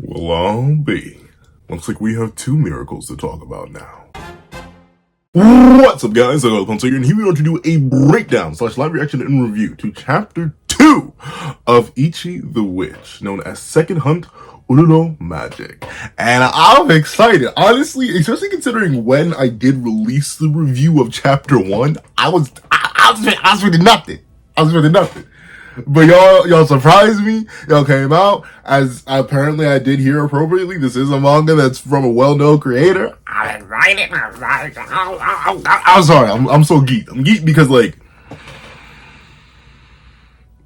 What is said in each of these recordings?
Well, I'll be. Looks like we have two miracles to talk about now. What's up, guys? I'm Pencil here, and here we are to do a breakdown / live reaction and review to Chapter 2 of Ichi the Witch, known as Second Hunt Ururo Majik. And I'm excited, honestly, especially considering when I did release the review of Chapter 1, I was really nothing. But y'all surprised me. Y'all came out as apparently I did hear appropriately. This is a manga that's from a well-known creator. I'm excited. I'm sorry. I'm so geeked. I'm geeked because like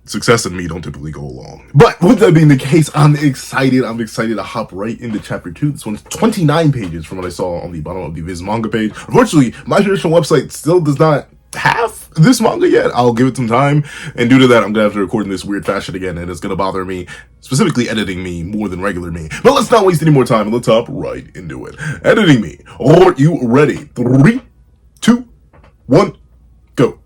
success and me don't typically go along. But with that being the case, I'm excited. I'm excited to hop right into Chapter 2. This one's 29 pages from what I saw on the bottom of the Viz manga page. Unfortunately, my traditional website still does not have this manga yet. I'll give it some time, and due to that, I'm gonna have to record in this weird fashion again, and it's gonna bother me, specifically editing me more than regular me. But let's not waste any more time, and let's hop right into it. Editing me, are you ready? 3, 2, 1, go.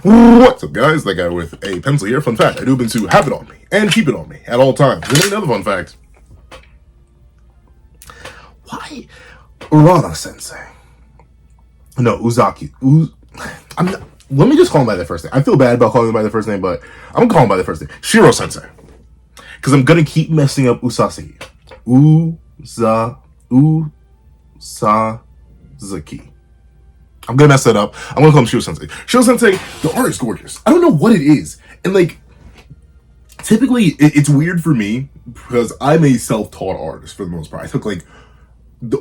What's up, guys? That guy with a pencil here. Fun fact, I do happen to have it on me and keep it on me at all times. And another fun fact, why Urana Sensei? No, Uzaki. Let me just call him by their first name. I feel bad about calling him by their first name, but I'm gonna call him by their first name. Shiro Sensei. Because I'm gonna keep messing up Usasaki. Usazaki. I'm gonna mess that up. I'm gonna call him Shiro Sensei. Shiro Sensei, the art is gorgeous. I don't know what it is. And like, typically, it's weird for me because I'm a self-taught artist for the most part. I took like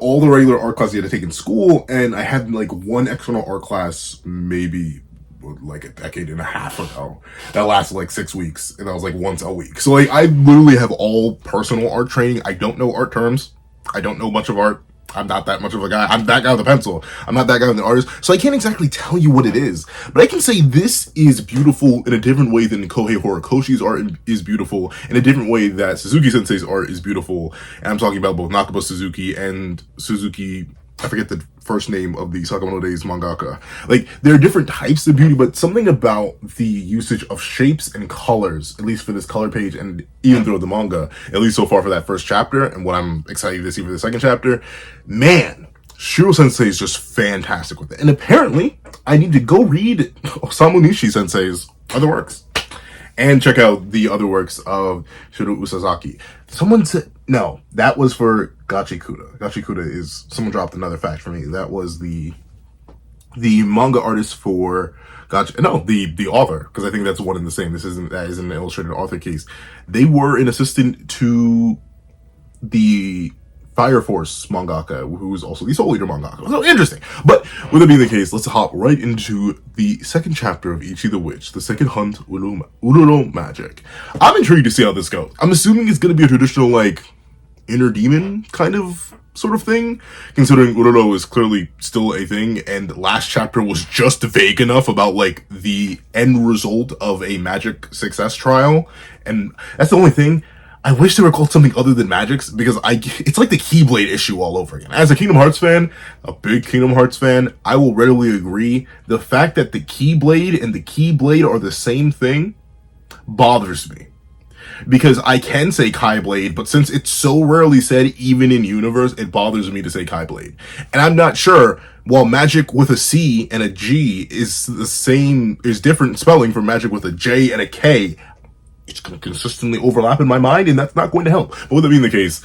all the regular art classes you had to take in school, and I had like one external art class maybe like a decade and a half ago that lasted like 6 weeks, and that was like once a week. So like I literally have all personal art training. I don't know art terms. I don't know much of art. I'm not that much of a guy. I'm that guy with a pencil. I'm not that guy with an artist. So I can't exactly tell you what it is. But I can say this is beautiful in a different way than Kohei Horikoshi's art is beautiful, in a different way that Suzuki Sensei's art is beautiful. And I'm talking about both Nakaba Suzuki and Suzuki, I forget the first name of the Sakamoto Days mangaka. Like, there are different types of beauty, but something about the usage of shapes and colors, at least for this color page, and even through the manga, at least so far for that first chapter, and what I'm excited to see for the second chapter, man, Shiro Sensei is just fantastic with it. And apparently, I need to go read Osamu Nishi Sensei's other works and check out the other works of Shiro Usazaki. Someone said, no, that was for Gachikuda. Gachikuda is, someone dropped another fact for me. That was the manga artist for the author, because I think that's one and the same. That isn't an illustrated author case. They were an assistant to the Fire Force mangaka, who is also the Soul Eater mangaka. So interesting. But with it being the case, let's hop right into the second chapter of Ichi the Witch, the Second Hunt Ururo Majik. I'm intrigued to see how this goes. I'm assuming it's going to be a traditional, like, inner demon kind of sort of thing, considering Ururo is clearly still a thing, and last chapter was just vague enough about, like, the end result of a magic success trial, and that's the only thing. I wish they were called something other than Magics, because it's like the Keyblade issue all over again. As a Kingdom Hearts fan, a big Kingdom Hearts fan, I will readily agree. The fact that the Keyblade and the Keyblade are the same thing bothers me. Because I can say Keyblade, but since it's so rarely said, even in universe, it bothers me to say Keyblade. And I'm not sure, while Magic with a C and a G is the same, is different spelling from Magic with a J and a K, it's going to consistently overlap in my mind, and that's not going to help. But with that being the case,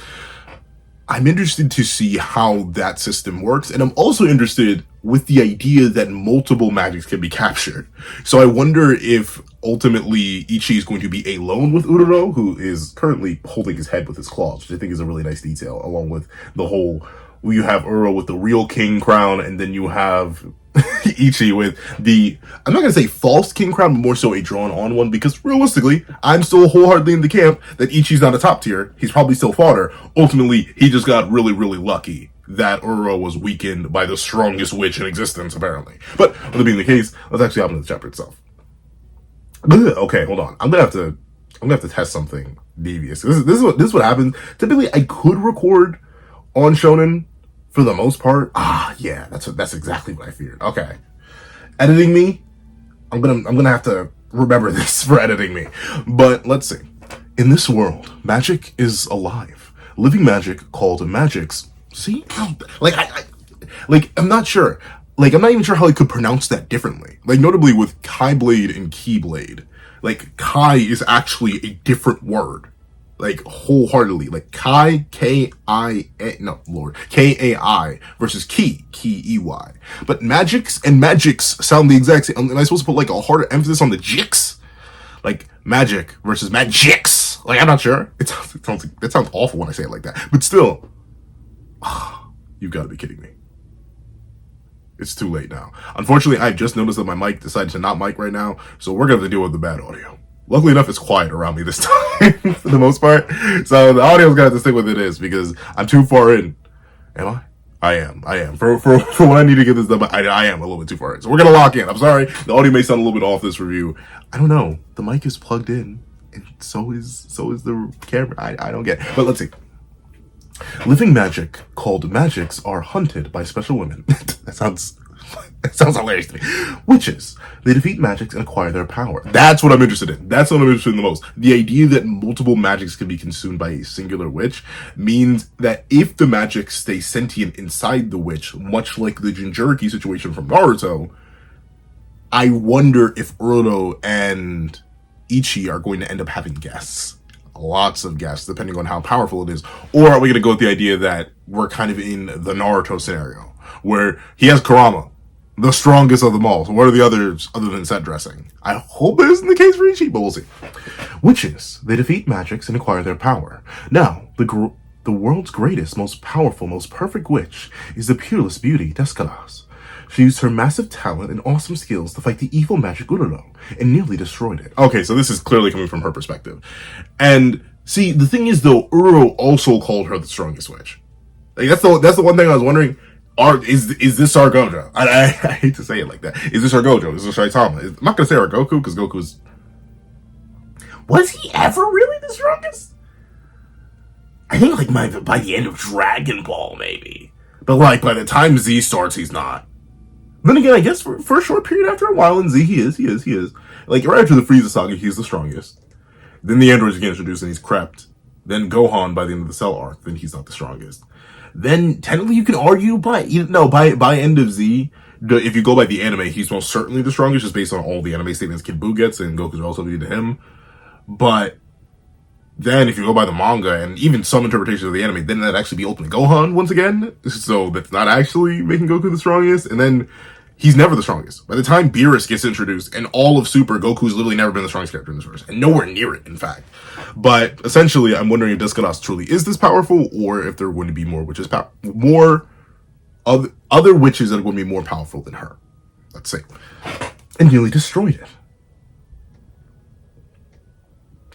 I'm interested to see how that system works, and I'm also interested with the idea that multiple magics can be captured. So I wonder if ultimately Ichi is going to be alone with Ururo, who is currently holding his head with his claws, which I think is a really nice detail, along with the whole, you have Ururo with the real king crown, and then you have Ichi with the, I'm not going to say false king crown, but more so a drawn-on one, because realistically, I'm still wholeheartedly in the camp that Ichi's not a top tier. He's probably still fodder. Ultimately, he just got really, really lucky that Ururo was weakened by the strongest witch in existence, apparently. But with that being the case, let's actually hop into the chapter itself. Okay, hold on. I'm gonna have to test something devious. This is what happens. Typically, I could record on Shonen for the most part. Yeah, that's exactly what I feared. Okay, editing me, I'm gonna have to remember this for editing me. But let's see. In this world, magic is alive. Living magic called magics. See? Like, like, I'm not sure. Like, I'm not even sure how I could pronounce that differently. Like, notably with Kai Blade and Keyblade. Like, Kai is actually a different word. Like, wholeheartedly. Like, Kai, K-I-A, no, Lord, K-A-I versus Key, K-E-Y. But magics and magics sound the exact same. Am I supposed to put, like, a harder emphasis on the jics? Like, magic versus magics. Like, I'm not sure. It sounds awful when I say it like that. But still, you've got to be kidding me. It's too late now. Unfortunately, I just noticed that my mic decided to not mic right now, so we're going to have to deal with the bad audio. Luckily enough, it's quiet around me this time, for the most part. So the audio's got to stick with it is, because I'm too far in. Am I? I am. For when I need to get this done, I am a little bit too far in. So we're going to lock in. I'm sorry. The audio may sound a little bit off this review. I don't know. The mic is plugged in, and so is the camera. I don't get it. But let's see. Living magic called magics are hunted by special women. That sounds hilarious to me. Witches. They defeat magics and acquire their power. That's what I'm interested in. That's what I'm interested in the most. The idea that multiple magics can be consumed by a singular witch means that if the magic stay sentient inside the witch, much like the Jinchuriki situation from Naruto, I wonder if Uro and Ichi are going to end up having guests. Lots of guests, depending on how powerful it is. Or are we going to go with the idea that we're kind of in the Naruto scenario, where he has Kurama, the strongest of them all. So what are the others other than set dressing? I hope it isn't the case for Ichi, but we'll see. Witches. They defeat magics and acquire their power. Now, the world's greatest, most powerful, most perfect witch is the peerless beauty, Descaras. She used her massive talent and awesome skills to fight the evil magic Ururo and nearly destroyed it. Okay, so this is clearly coming from her perspective. And see, the thing is though, Ururo also called her the strongest witch. Like that's the one thing I was wondering. Is this our Gojo? I hate to say it like that. Is this our Gojo? Is this Saitama? I'm not gonna say our Goku because Goku's. Was he ever really the strongest? I think like by the end of Dragon Ball maybe, but like by the time Z starts, he's not. Then again, I guess for a short period after a while in Z, he is. Like, right after the Frieza saga, he's the strongest. Then the androids get introduced and he's crept. Then Gohan, by the end of the Cell arc, then he's not the strongest. Then, technically, you can argue by end of Z, if you go by the anime, he's most certainly the strongest, just based on all the anime statements Kid Buu gets, and Goku's also leading to him. But then, if you go by the manga, and even some interpretations of the anime, then that'd actually be Ultimate Gohan once again. So that's not actually making Goku the strongest. And then he's never the strongest. By the time Beerus gets introduced, and all of Super, Goku's literally never been the strongest character in this verse. And nowhere near it, in fact. But essentially, I'm wondering if Descaras truly is this powerful, or if there are going to be more witches, more other witches that are going to be more powerful than her. Let's see. And nearly destroyed it.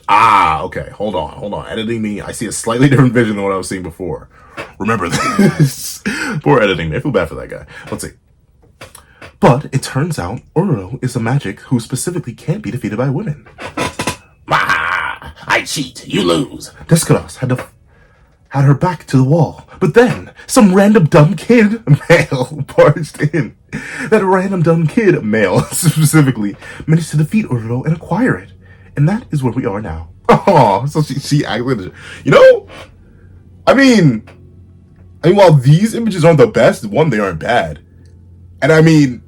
Okay. Hold on. Editing me. I see a slightly different vision than what I was seeing before. Remember this. Poor editing me. I feel bad for that guy. Let's see. But it turns out Uro is a magic who specifically can't be defeated by women. I cheat. You lose. Descaras had her back to the wall. But then, some random dumb kid, male, barged in. That random dumb kid, male, specifically, managed to defeat Uro and acquire it. And that is where we are now. Oh, so she actually, I mean, while these images aren't the best, one, they aren't bad. And I mean,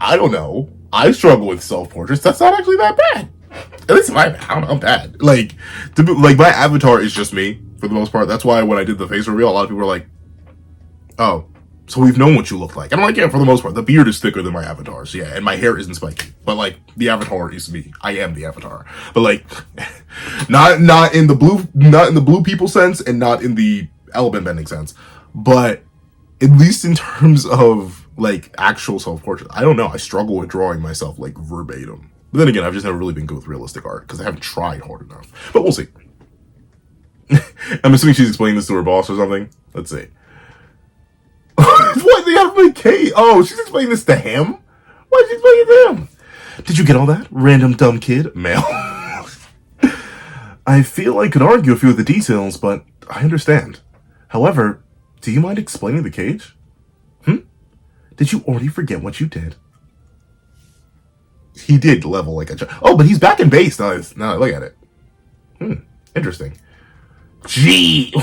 I don't know. I struggle with self-portraits. That's not actually that bad. At least I don't know, I'm bad. Like my avatar is just me, for the most part. That's why when I did the face reveal, a lot of people were like, oh, so we've known what you look like. And I'm like, yeah, for the most part. The beard is thicker than my avatar, so yeah, and my hair isn't spiky. But like, the avatar is me. I am the avatar. But like, not in the blue people sense, and not in the element bending sense. But at least in terms of like actual self-portrait, I don't know. I struggle with drawing myself like verbatim. But then again, I've just never really been good with realistic art because I haven't tried hard enough. But we'll see. I'm assuming she's explaining this to her boss or something. Let's see. What? They got to Kate. Oh, she's explaining this to him? Why is she explaining it to him? Did you get all that? Random dumb kid? Male. I feel I could argue a few of the details, but I understand. However, do you mind explaining the cage? Did you already forget what you did? He did level like a child. Oh, but he's back in base now. Now I look at it. Interesting. Gee!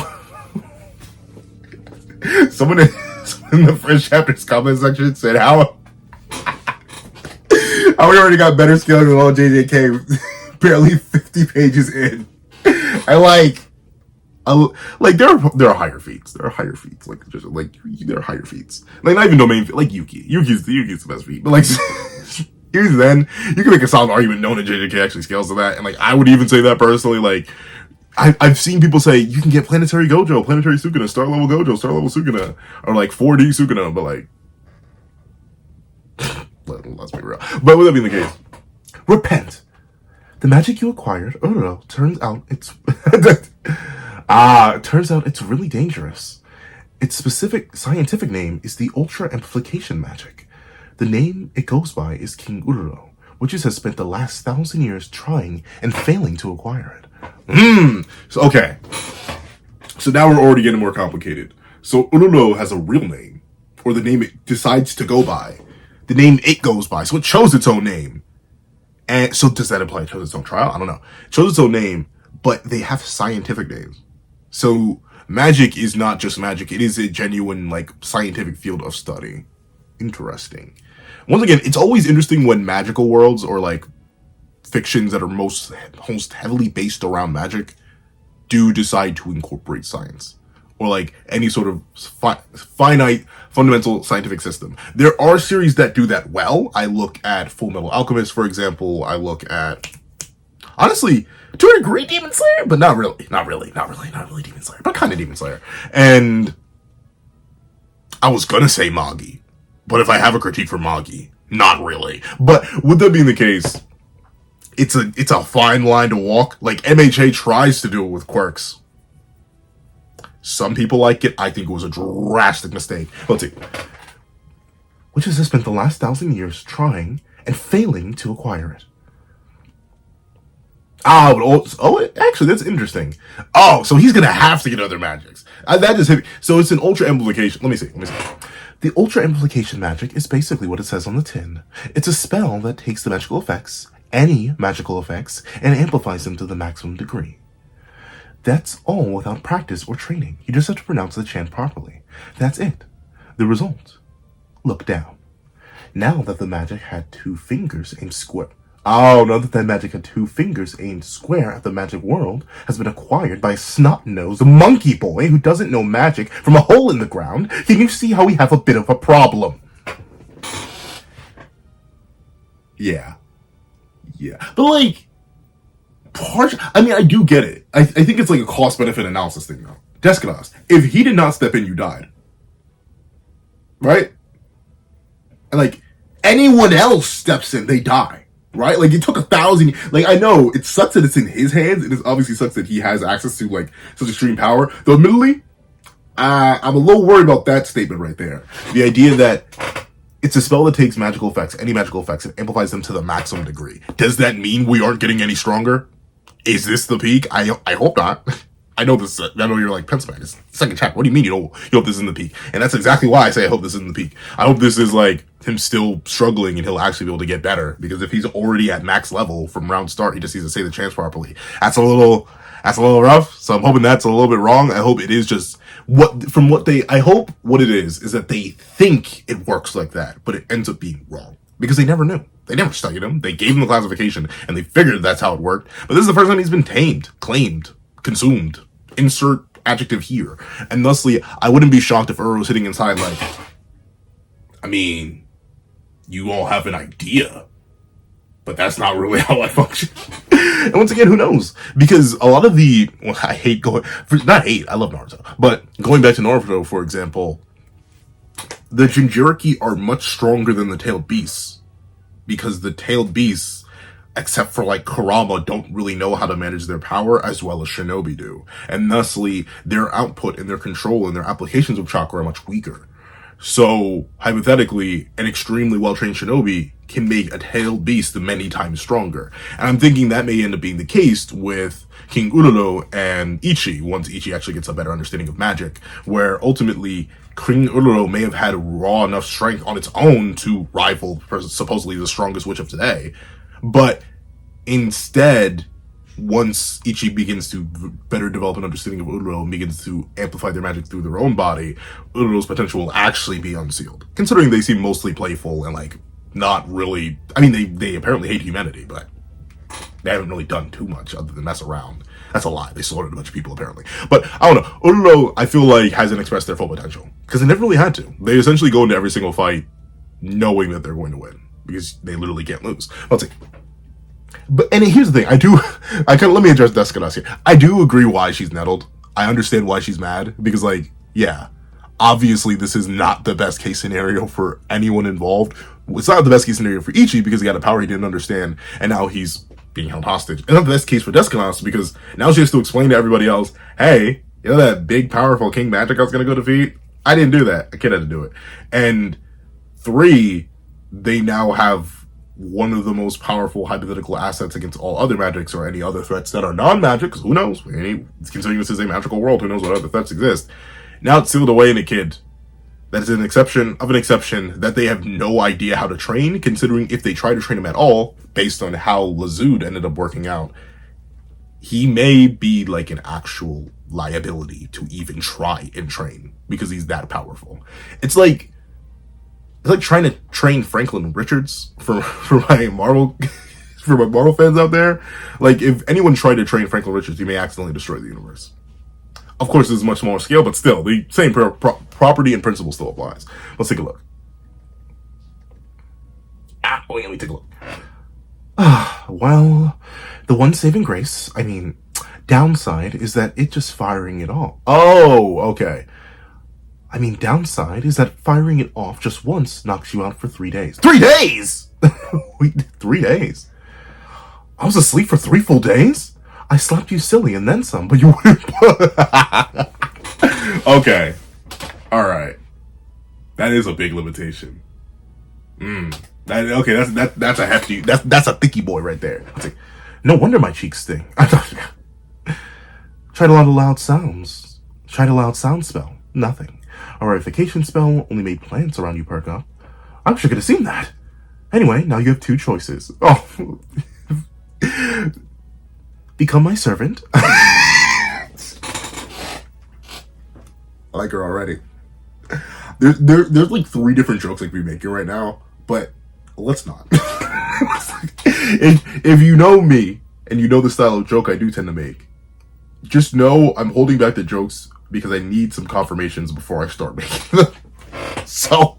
someone in the first chapter's comment section said, how we already got better scaling than all JJK barely 50 pages in. There are higher feats. There are higher feats. There are higher feats. Like, not even domain, like Yuki. Yuki's the best feat. But, like, here's then, you can make a solid argument knowing that JJK actually scales to that. And, like, I would even say that personally. Like, I've seen people say, you can get Planetary Gojo, Planetary Sukuna, Star Level Gojo, Star Level Sukuna, or, like, 4D Sukuna, but, like, let's be real. But with that being the case, repent. The magic you acquired, oh no, turns out it's really dangerous. Its specific scientific name is the Ultra Amplification Magic. The name it goes by is King Ururo, which has spent the last 1,000 years trying and failing to acquire it. Okay. So now we're already getting more complicated. So Ururo has a real name, or the name it decides to go by. The name it goes by. So it chose its own name. And so does that imply it chose its own trial? I don't know. It chose its own name, but they have scientific names. So magic is not just magic. It is a genuine, like, scientific field of study. Interesting. Once again, it's always interesting when magical worlds or, like, fictions that are most heavily based around magic do decide to incorporate science. Or, like, any sort of finite, fundamental scientific system. There are series that do that well. I look at Full Metal Alchemist, for example. I look at, honestly, to a degree, Demon Slayer, but not really Demon Slayer, but kind of Demon Slayer. And I was gonna say Magi, but if I have a critique for Magi, not really. But with that being the case, it's a fine line to walk. Like, MHA tries to do it with quirks. Some people like it. I think it was a drastic mistake. Let's see. Which has spent the last 1,000 years trying and failing to acquire it. Actually, that's interesting. Oh, so he's gonna have to get other magics. That just hit me. So it's an ultra amplification. Let me see. The ultra amplification magic is basically what it says on the tin. It's a spell that takes the magical effects, any magical effects, and amplifies them to the maximum degree. That's all without practice or training. You just have to pronounce the chant properly. That's it. The result. Look down. Now that the magic had 2 fingers aimed square. Oh, now that magic had 2 fingers aimed square at the magic world has been acquired by a snot-nosed monkey boy who doesn't know magic from a hole in the ground. Can you see how we have a bit of a problem? Yeah. But, like, I do get it. I think it's like a cost-benefit analysis thing, though. Deskinos, if he did not step in, you died. Right? And, like, anyone else steps in, they die. Right? Like, it took 1,000... Like, I know, it sucks that it's in his hands. It obviously sucks that he has access to, like, such extreme power. Though, admittedly, I'm a little worried about that statement right there. The idea that it's a spell that takes magical effects, any magical effects, and amplifies them to the maximum degree. Does that mean we aren't getting any stronger? Is this the peak? I hope not. I know you're like, Pencilman, it's second chapter. What do you mean you hope this isn't the peak? And that's exactly why I say I hope this isn't the peak. I hope this is, like, him still struggling and he'll actually be able to get better. Because if he's already at max level from round start, he just needs to say the chants properly. That's a little rough. So I'm hoping that's a little bit wrong. I hope it is just I hope what it is that they think it works like that, but it ends up being wrong. Because they never knew. They never studied him. They gave him the classification, and they figured that's how it worked. But this is the first time he's been tamed, claimed, consumed. Insert adjective here. And thusly, I wouldn't be shocked if Uro was sitting inside like, I mean, you all have an idea, but that's not really how I function. And once again, who knows? Because a lot of I love Naruto, but going back to Naruto, for example, the Jinchuriki are much stronger than the tailed beasts. Because the tailed beasts, except for, like, Kurama, don't really know how to manage their power as well as shinobi do. And thusly, their output and their control and their applications of chakra are much weaker. So, hypothetically, an extremely well-trained shinobi can make a tailed beast many times stronger. And I'm thinking that may end up being the case with King Ururo and Ichi, once Ichi actually gets a better understanding of magic, where ultimately King Ururo may have had raw enough strength on its own to rival supposedly the strongest witch of today, but instead once Ichi begins to better develop an understanding of Ururo and begins to amplify their magic through their own body, Ururo's potential will actually be unsealed. Considering they seem mostly playful and like not really. I mean, they apparently hate humanity, but they haven't really done too much other than mess around. That's a lie. They slaughtered a bunch of people apparently. But I don't know. Ururo, I feel like, hasn't expressed their full potential because they never really had to. They essentially go into every single fight knowing that they're going to win because they literally can't lose. Let's see. But and here's the thing, let me address Deskanos here. I do agree why she's nettled. I understand why she's mad because, like, yeah, obviously this is not the best case scenario for anyone involved. It's not the best case scenario for Ichi because he got a power he didn't understand, and now he's being held hostage. It's not the best case for Deskanos because now she has to explain to everybody else, hey, you know that big, powerful King Magic I was going to go defeat? I didn't do that. A kid had to do it. And 3, they now have one of the most powerful hypothetical assets against all other magics or any other threats that are non-magic, because who knows? Considering this is a magical world, who knows what other threats exist? Now it's sealed away in a kid. That is an exception of an exception that they have no idea how to train, considering if they try to train him at all, based on how Lazud ended up working out, he may be like an actual liability to even try and train, because he's that powerful. It's like trying to train Franklin Richards for my Marvel for my Marvel fans out there. Like, if anyone tried to train Franklin Richards, you may accidentally destroy the universe. Of course, this is a much smaller scale, but still, the same property and principle still applies. Let's take a look. Wait, let me take a look. Well, the one saving grace, downside, is that it just firing it off. Oh, okay. Downside is that firing it off just once knocks you out for 3 days. 3 days? Wait, 3 days? I was asleep for 3 full days? I slapped you silly and then some, but you wouldn't. Okay. Alright. That is a big limitation. That's a hefty, that's a thicky boy right there. No wonder my cheeks sting. Tried a lot of loud sounds. Tried a loud sound spell. Nothing. A rarification spell only made plants around you perk up. I wish I could have seen that. Anyway, now you have 2 choices. Oh. Become my servant. I like her already. There's like 3 different jokes I could be making right now, but let's not. if you know me, and you know the style of joke I do tend to make, just know I'm holding back the jokes because I need some confirmations before I start making them. So,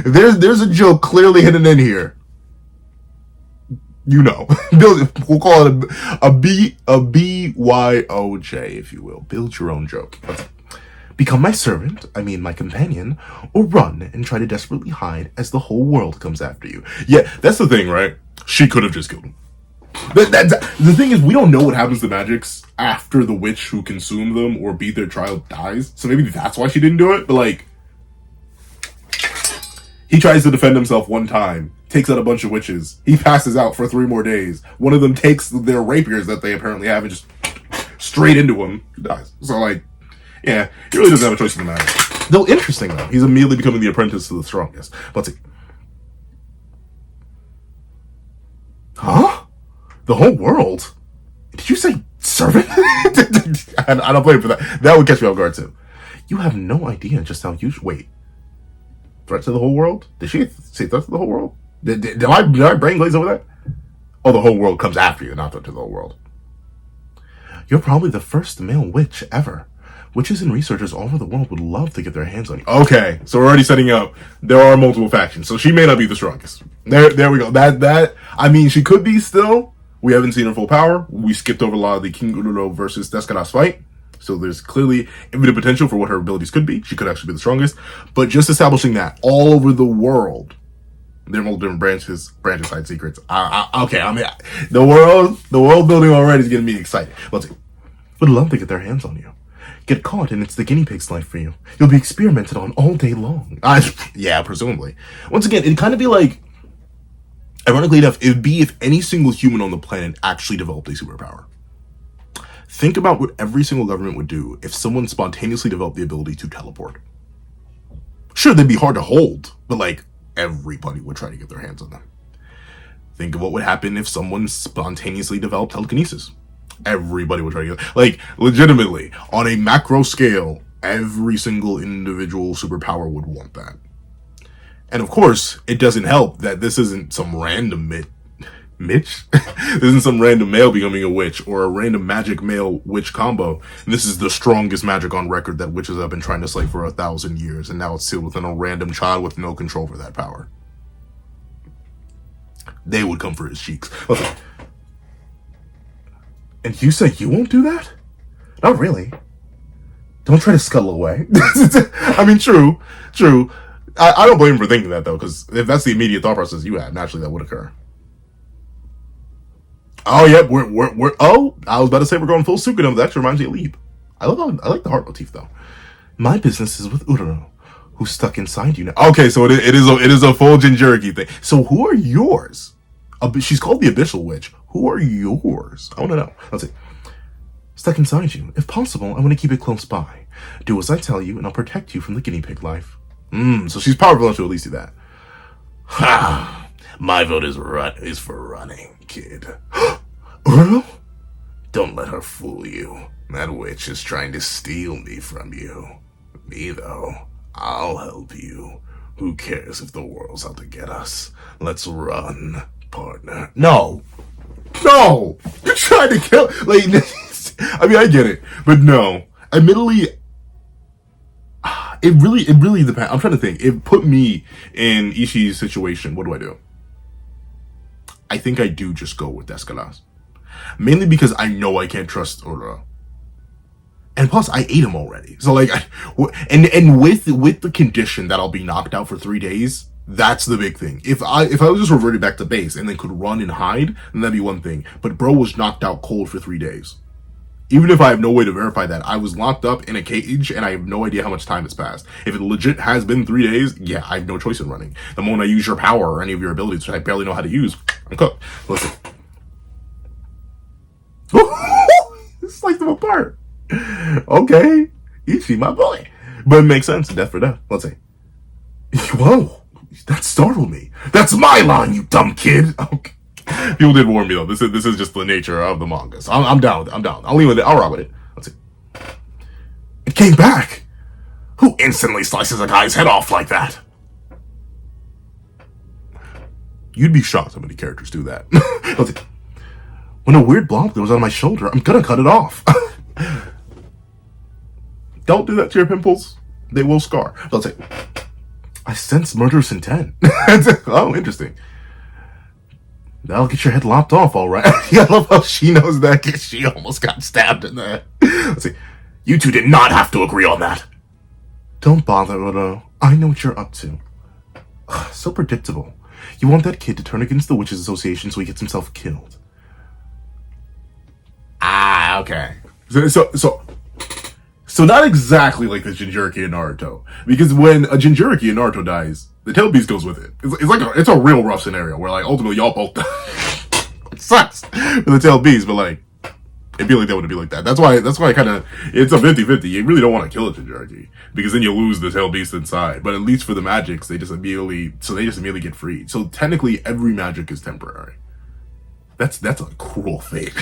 there's a joke clearly hidden in here. You know. We'll call it a BYOJ, if you will. Build your own joke. Become my servant, my companion, or run and try to desperately hide as the whole world comes after you. Yeah, that's the thing, right? She could have just killed him. The thing is, we don't know what happens to magics after the witch who consumed them or beat their child dies. So maybe that's why she didn't do it. But like, he tries to defend himself one time, takes out a bunch of witches. He passes out for 3 more days. One of them takes their rapiers that they apparently have and just straight into him. He dies. So like, yeah, he really doesn't have a choice in the matter. Though interesting though, he's immediately becoming the apprentice to the strongest. Let's see. Huh? The whole world? Did you say servant? I don't blame for that. That would catch me off guard too. You have no idea just how huge. Wait. Threat to the whole world? Did she say threat to the whole world? Did my brain glaze over that? Oh, the whole world comes after you, not threat to the whole world. You're probably the first male witch ever. Witches and researchers all over the world would love to get their hands on you. Okay, so we're already setting up. There are multiple factions, so she may not be the strongest. There we go. She could be still. We haven't seen her full power. We skipped over a lot of the King Ururo versus Deskanos fight. So there's clearly infinite potential for what her abilities could be. She could actually be the strongest. But just establishing that all over the world, there are multiple different branches, side secrets. The world building already is getting me excited. Let's see. Would love to get their hands on you. Get caught and it's the guinea pig's life for you. You'll be experimented on all day long. Yeah, presumably. Once again, it'd kind of be like, ironically enough, it would be if any single human on the planet actually developed a superpower. Think about what every single government would do if someone spontaneously developed the ability to teleport. Sure, they'd be hard to hold, but like, everybody would try to get their hands on them. Think of what would happen if someone spontaneously developed telekinesis. Everybody would try to get, like, legitimately, on a macro scale, every single individual superpower would want that. And of course, it doesn't help that this isn't some random Mitch? This isn't some random male becoming a witch or a random magic male witch combo. And this is the strongest magic on record that witches have been trying to slay for 1,000 years, and now it's sealed within a random child with no control for that power. They would come for his cheeks. Okay. And you say you won't do that? Not really. Don't try to scuttle away. I mean, true. I don't blame him for thinking that, though, because if that's the immediate thought process you have, naturally that would occur. Oh, yeah, oh, I was about to say we're going full Sukuna, but that actually reminds me of Leap. I like the heart motif, though. My business is with Urano, who's stuck inside you now. Okay, so it is a full Jinchuriki thing. So who are yours? She's called the Abyssal Witch. Who are yours? I want to know. Let's see. Stuck inside you. If possible, I want to keep it close by. Do as I tell you, and I'll protect you from the guinea pig life. So she's powerful enough to at least do that. Ha! My vote is for running, kid. Urano? Don't let her fool you. That witch is trying to steal me from you. Me, though, I'll help you. Who cares if the world's out to get us? Let's run, partner. No! You're trying to kill... Like, I mean, I get it, but no. Admittedly, it really depends. I'm trying to think. It put me in Ichi's situation. What do? I think I do just go with Escalas. Mainly because I know I can't trust Urano. And plus, I ate him already. So, like, and with the condition that I'll be knocked out for 3 days, that's the big thing. If I was just reverted back to base and then could run and hide, then that'd be one thing. But bro was knocked out cold for 3 days. Even if I have no way to verify that, I was locked up in a cage and I have no idea how much time has passed. If it legit has been 3 days, yeah, I have no choice in running. The moment I use your power or any of your abilities, which I barely know how to use, I'm cooked. Listen. Sliced them apart. Okay. Ichi, my boy. But it makes sense. Death for death. Let's see. Whoa. That startled me. That's my line, you dumb kid. Okay. People did warn me, though. This is just the nature of the manga. So I'm down with it. I'm down. I'll leave with it. I'll rock with it. Let's see. It came back. Who instantly slices a guy's head off like that? You'd be shocked how many characters do that. Let's see. When a weird blob goes on my shoulder, I'm gonna cut it off. Don't do that to your pimples. They will scar. Let's say, I sense murderous intent. Oh, interesting. That'll get your head lopped off, all right. I love how she knows that because she almost got stabbed in the head. Let's see. You two did not have to agree on that. Don't bother, Urano. I know what you're up to. Ugh, so predictable. You want that kid to turn against the Witches Association so he gets himself killed. Ah, okay. So not exactly like the Jinchuriki in Naruto, because when a Jinchuriki in Naruto dies, the tail beast goes with it. It's a real rough scenario where, like, ultimately y'all both it sucks for the tail beast, but like it'd be like that would be like that. That's why kind of it's a 50-50. You really don't want to kill a Jinchuriki because then you lose the tail beast inside. But at least for the magics, they just immediately get freed. So technically, every magic is temporary. That's a cruel fate.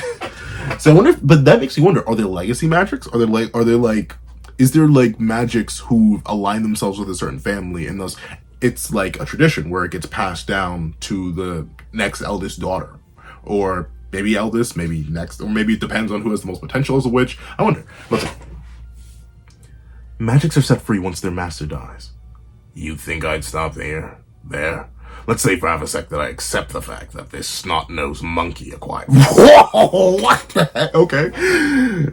So I wonder but that makes me wonder, are there legacy magics? Are there like is there like magics who align themselves with a certain family and those it's like a tradition where it gets passed down to the next eldest daughter? Or maybe eldest, maybe next, or maybe it depends on who has the most potential as a witch. I wonder. Let's see. Magics are set free once their master dies. You think I'd stop there? Let's say for half a sec that I accept the fact that this snot-nosed monkey acquired. Whoa! What the heck? Okay.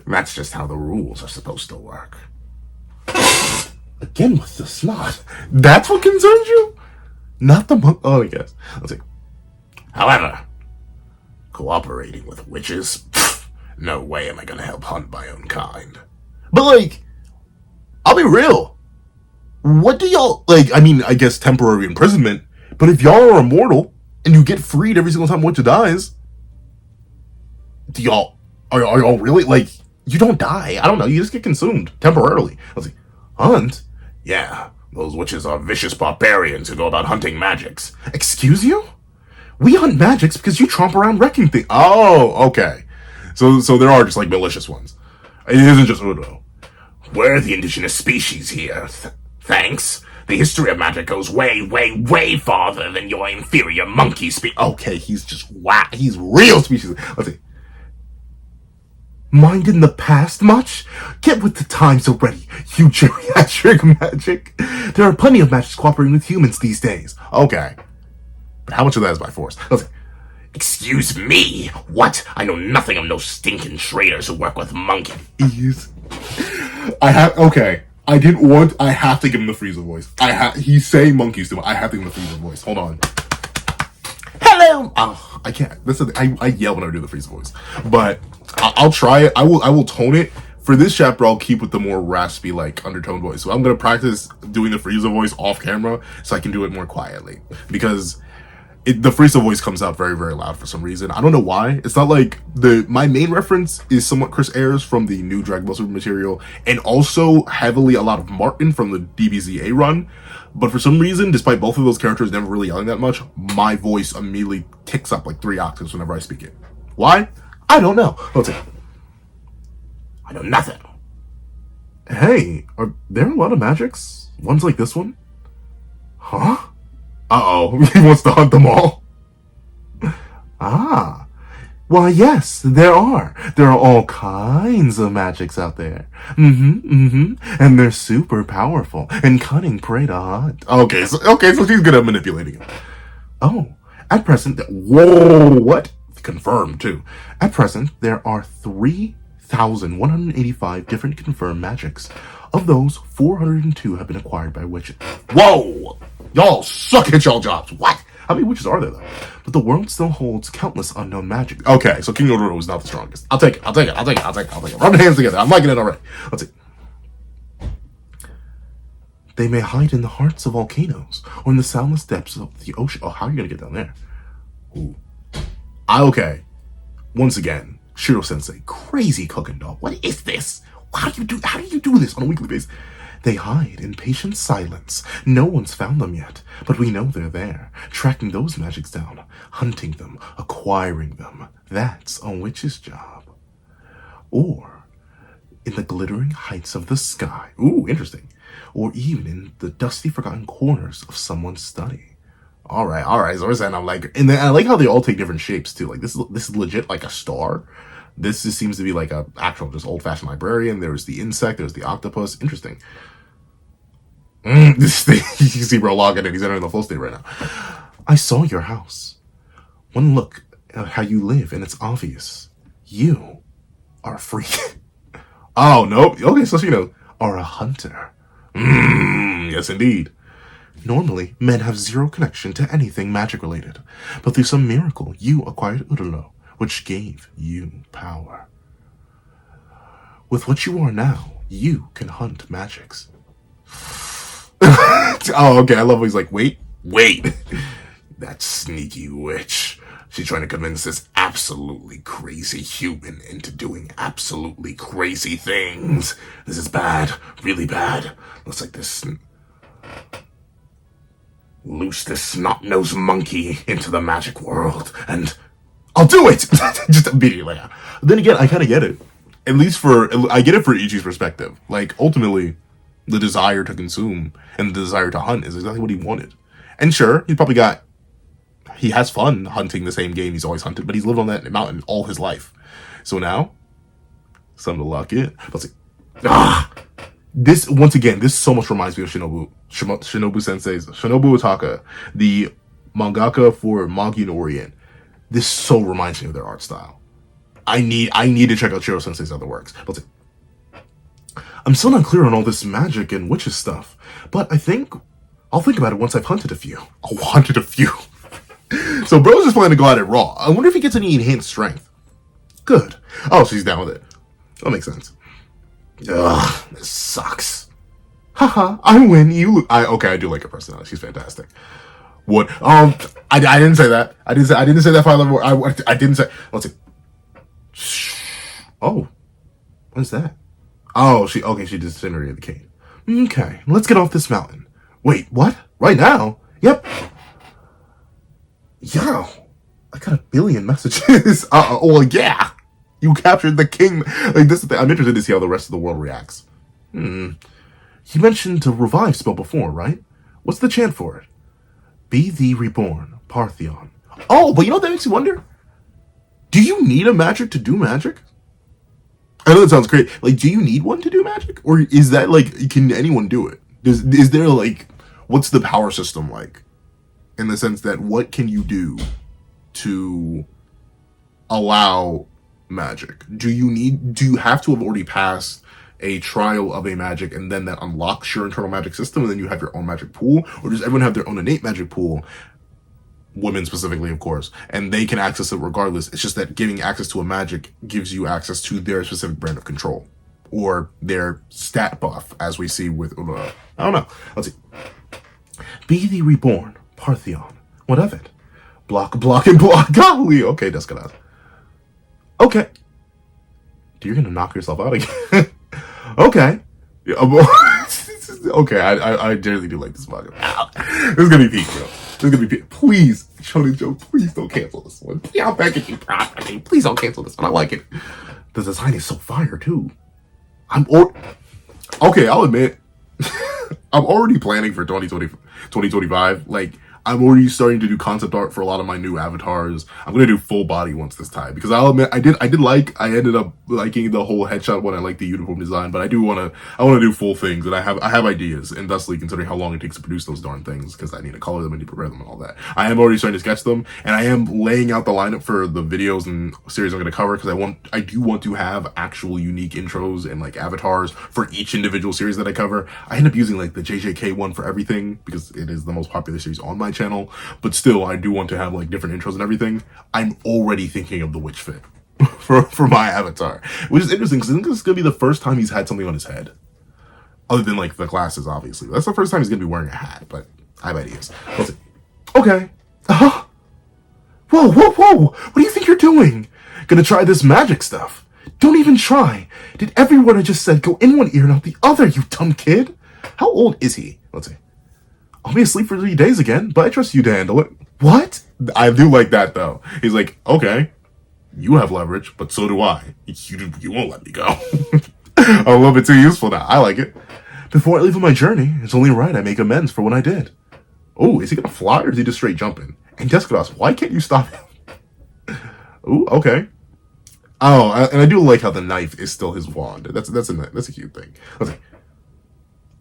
That's just how the rules are supposed to work. Again with the snot. That's what concerns you? Not the monk. Oh, yes. Let's see. However, cooperating with witches? No way am I gonna help hunt my own kind. But, like, I'll be real. What do y'all, like, I mean, I guess temporary imprisonment. But if y'all are immortal and you get freed every single time Witcher dies, are y'all really, like, you don't die. I don't know. You just get consumed temporarily. Let's see. Hunt? Yeah, those witches are vicious barbarians who go about hunting magics. Excuse you? We hunt magics because you tromp around wrecking things. Oh, okay. So there are just like malicious ones. It isn't just Udo. We're the indigenous species here. Thanks. The history of magic goes way, way, way farther than your inferior monkey species. Okay, he's just wow. He's real species. Let's see. Mind in the past much? Get with the times already, you geriatric magic. There are plenty of magics cooperating with humans these days. Okay. But how much of that is by force? Let's see. Excuse me? What? I know nothing of no stinking traders who work with monkeys. Okay. I have to give him the Frieza voice. He's saying monkeys to me. I have to give him the Frieza voice. Hold on. Hello! Oh, I can't. I yell when I do the Frieza voice. But I'll try it. I will tone it. For this chapter, I'll keep with the more raspy, like, undertone voice. So I'm going to practice doing the Frieza voice off camera so I can do it more quietly. Because the Frieza voice comes out very, very loud for some reason. I don't know why. It's not like my main reference is somewhat Chris Ayres from the new Dragon Ball Super material, and also heavily a lot of Martin from the DBZA run. But for some reason, despite both of those characters never really yelling that much, my voice immediately ticks up like 3 octaves whenever I speak it. Why? I don't know. Let's see. I know nothing. Hey, are there a lot of magics? Ones like this one? Huh? Uh-oh, he wants to hunt them all. Ah, why yes, there are. There are all kinds of magics out there. And they're super powerful and cunning prey to hunt. Okay, so she's good at manipulating him. Oh, at present, whoa, what? Confirmed, too. At present, there are 3,185 different confirmed magics. Of those, 402 have been acquired by witches. Whoa! Y'all suck at y'all jobs. What? How many witches are there, though? But the world still holds countless unknown magic. Okay, so King Urartu is not the strongest. I'll take it. Rub the hands together. I'm liking it already. Let's see. They may hide in the hearts of volcanoes or in the soundless depths of the ocean. Oh, how are you going to get down there? Ooh. Okay. Once again, Shiro Sensei, crazy cooking dog. What is this? How do you do this on a weekly basis? They hide in patient silence. No one's found them yet, but we know they're there, tracking those magics down, hunting them, acquiring them. That's a witch's job. Or in the glittering heights of the sky. Ooh, interesting. Or even in the dusty, forgotten corners of someone's study. All right. So we're saying and then I like how they all take different shapes too. Like this is legit like a star. This just seems to be like a actual just old-fashioned librarian. There's the insect. There's the octopus. Interesting. This thing, you can see bro logging in. He's entering the flow state right now. I saw your house. One look at how you live, and it's obvious. You are a freak. Oh, nope. Okay, so are a hunter. Yes, indeed. Normally, men have zero connection to anything magic-related. But through some miracle, you acquired Urartu, which gave you power. With what you are now, you can hunt magics. Oh, okay. I love how he's like, wait. That sneaky witch. She's trying to convince this absolutely crazy human into doing absolutely crazy things. This is bad. Really bad. Looks like this. Loose this snot-nosed monkey into the magic world, and I'll do it! Just immediately. Then again, I kind of get it. At least I get it for Ichi's perspective. Like, ultimately, the desire to consume and the desire to hunt is exactly what he wanted. And sure, he has fun hunting the same game he's always hunted, but he's lived on that mountain all his life. So now, something to lock in. Let's see. This, once again, this so much reminds me of Shinobu Sensei's, Shinobu Otaka, the mangaka for Magi no Orient. This so reminds me of their art style. I need to check out Shiro Sensei's other works. Let's see. I'm still not clear on all this magic and witches stuff, but I think I'll think about it once I've hunted a few. So bro's just planning to go at it raw. I wonder if he gets any enhanced strength. Good. Oh, so he's down with it. That makes sense. Ugh, this sucks. Haha, I win, you lose. Okay, I do like her personality. She's fantastic. What? I didn't say that. I didn't say that file level. I didn't say. Let's see. Oh, what is that? Oh, she disintegrated the cane. Okay, let's get off this mountain. Wait, what? Right now? Yep. Yo, I got 1 billion messages. Well, yeah. You captured the king. Like, this is the thing. I'm interested to see how the rest of the world reacts. You mentioned a revive spell before, right? What's the chant for it? Be thee reborn, Partheon. Oh, but you know what that makes you wonder? Do you need a magic to do magic? I know that sounds great. Like, do you need one to do magic? Or is that, like, can anyone do it? Is there, like, what's the power system like? In the sense that, what can you do to allow magic? Do you have to have already passed a trial of a magic and then that unlocks your internal magic system and then you have your own magic pool? Or does everyone have their own innate magic pool? Women specifically, of course, and they can access it regardless. It's just that giving access to a magic gives you access to their specific brand of control or their stat buff, as we see with I don't know. Let's see. Be thee reborn, Partheon. What of it? Block, and block. Golly. Okay, that's gonna. Okay. You're gonna knock yourself out again. Okay. Okay, I generally do like this manga. This is gonna be peak, bro. This is gonna be peak. Please, Shonen Joe, please don't cancel this one. I'm begging you, properly. Please don't cancel this one. I like it. The design is so fire too. Okay, I'll admit, I'm already planning for 2025. Like, I'm already starting to do concept art for a lot of my new avatars. I'm gonna do full body once this time because I'll admit I ended up liking the whole headshot one. I like the uniform design, but I want to do full things, and I have ideas, and thusly considering how long it takes to produce those darn things because I need to color them and prepare them and all that. I am already starting to sketch them, and I am laying out the lineup for the videos and series I'm gonna cover because I do want to have actual unique intros and like avatars for each individual series that I cover. I end up using like the JJK one for everything because it is the most popular series on my channel, but still I do want to have like different intros and everything. I'm already thinking of the witch fit for my avatar, which is interesting because I think this is gonna be the first time he's had something on his head other than like the glasses. Obviously that's the first time he's gonna be wearing a hat, but I have ideas. Let's see. Okay. Whoa, what do you think you're doing? Gonna try this magic stuff? Don't even try. Did everyone I just said go in one ear and out the other, you dumb kid? How old is he? Let's see. I'll be asleep for 3 days again, but I trust you to handle it. What? I do like that, though. He's like, okay, you have leverage, but so do I. You won't let me go. I'm a little bit too useful now. I like it. Before I leave on my journey, it's only right I make amends for what I did. Oh, is he gonna fly or is he just straight jumping? And Descados, why can't you stop him? Ooh, okay. Oh, and I do like how the knife is still his wand. That's a cute thing. Let's see.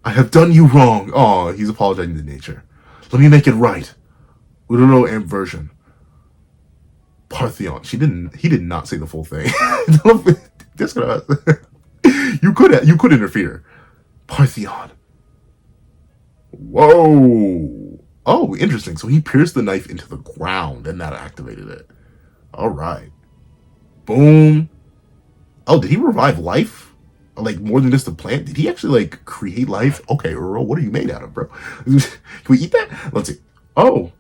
I have done you wrong. Oh, he's apologizing to nature. Let me make it right. Ururo Amp version. Partheon. He did not say the full thing. You could interfere. Partheon. Whoa. Oh, interesting. So he pierced the knife into the ground and that activated it. All right. Boom. Oh, did he revive life? Like more than just a plant? Did he actually like create life? Okay, Earl, what are you made out of, bro? Can we eat that? Let's see. Oh,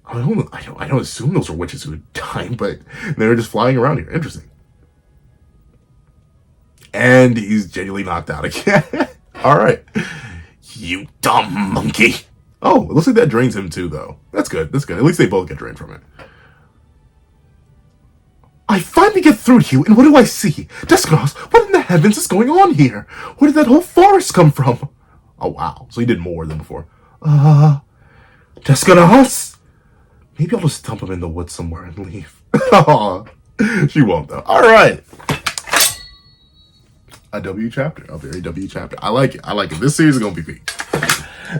I don't assume those were witches who had died, but they were just flying around here. Interesting. And he's genuinely knocked out again. All right, you dumb monkey. Oh, it looks like that drains him too, though. That's good. That's good. At least they both get drained from it. I finally get through to you, and what do I see? Descanos, what in the heavens is going on here? Where did that whole forest come from? Oh, wow. So he did more than before. Descanos? Maybe I'll just dump him in the woods somewhere and leave. Oh, she won't, though. All right. A W chapter. A very W chapter. I like it. I like it. This series is going to be peak.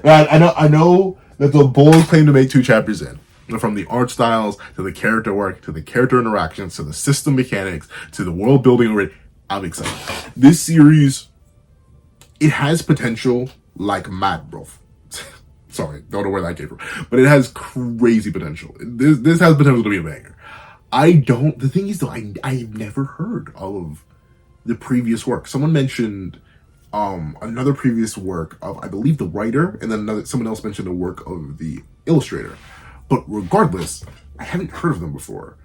I know that the bold claim to make 2 chapters in. From the art styles, to the character work, to the character interactions, to the system mechanics, to the world building already. I'm excited. This series, it has potential like mad, bro. Sorry, don't know where that came from. But it has crazy potential. This has potential to be a banger. The thing is though, I've never heard of the previous work. Someone mentioned another previous work of, I believe, the writer, and then someone else mentioned the work of the illustrator. But regardless, I haven't heard of them before.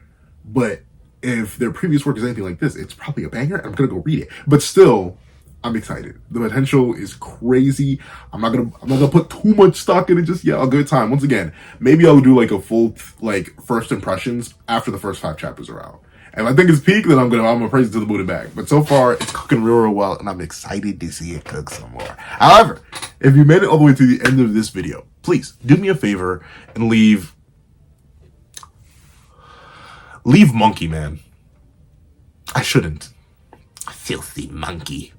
But if their previous work is anything like this, it's probably a banger. I'm gonna go read it. But still, I'm excited. The potential is crazy. I'm not gonna put too much stock in it just yet. A good time. Once again, maybe I'll do like a full like first impressions after the first 5 chapters are out. If I think it's peak, then I'm gonna praise it to the moon and back. But so far, it's cooking real well, and I'm excited to see it cook some more. However, if you made it all the way to the end of this video, please do me a favor and leave Monkey Man. I shouldn't. Filthy monkey.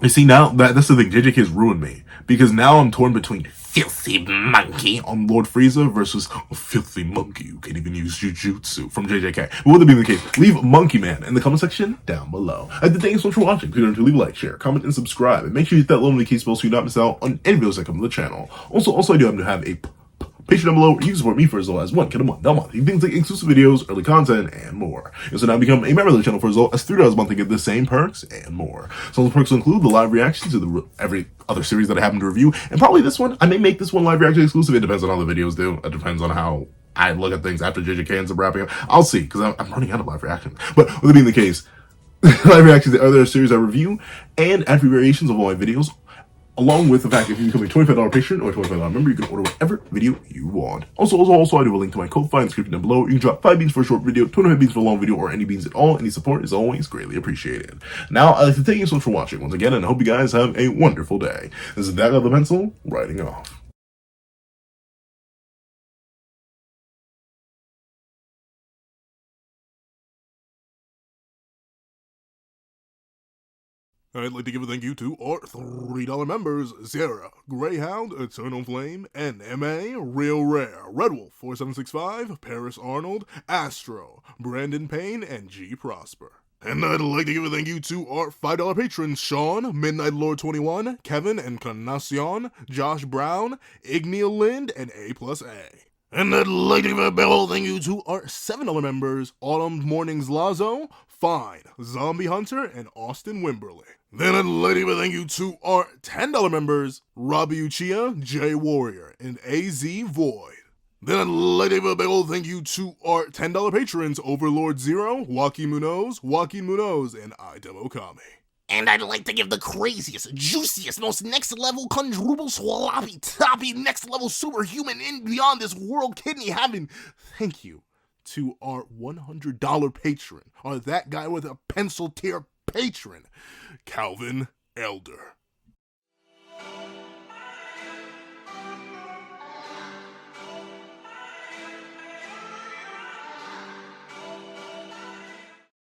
You see, now that's the thing. JJK has ruined me because now I'm torn between filthy monkey on Lord Frieza versus a filthy monkey who can't even use Jujutsu from JJK. But with it being the case, leave Monkey Man in the comment section down below. I'd like to thank you so much for watching. Please remember to leave a like, share, comment, and subscribe. And make sure you hit that little notification bell so you don't miss out on any videos that come to the channel. Also, I do happen to have a Patreon down below where you can support me for as low as $1 a month. Things like exclusive videos, early content, and more. You also now become a member of the channel for as low as $3 a month and get the same perks and more. Some of the perks will include the live reactions to every other series that I happen to review, and probably this one. I may make this one live reaction exclusive. It depends on how the videos do. It depends on how I look at things after JJK ends up wrapping up. I'll see, because I'm running out of live reactions. But with it being the case, live reactions to other series I review, and ad-free variations of all my videos, along with the fact if you become a $25 patron or a $25 member, you can order whatever video you want. Also, I do have a link to my Ko-Fi in the description down below. You can drop 5 beans for a short video, 25 beans for a long video, or any beans at all. Any support is always greatly appreciated. Now, I'd like to thank you so much for watching once again, and I hope you guys have a wonderful day. This is That Guy with the Pencil, writing off. I'd like to give a thank you to our $3 members: Sierra, Greyhound, Eternal Flame, NMA, Real Rare, Red Wolf 4765, Paris Arnold, Astro, Brandon Payne, and G Prosper. And I'd like to give a thank you to our $5 patrons: Sean, Midnight Lord 21, Kevin, Encarnacion, Josh Brown, Igneal Lind, and A+A. And I'd like to give a big ol' thank you to our $7 members: Autumn Mornings Lazo, Fine, Zombie Hunter, and Austin Wimberly. Then I'd like to give a thank you to our $10 members: Robbie Uchiha, Jay Warrior, and AZ Void. Then I'd like to give a big ol' thank you to our $10 patrons: Overlord Zero, Joaquin Munoz, and Idem Okami. And I'd like to give the craziest, juiciest, most next-level, quadruple, sloppy, toppy, next-level superhuman in beyond this world kidney having thank you to our $100 patron, or That Guy with a Pencil tier patron, Calvin Elder.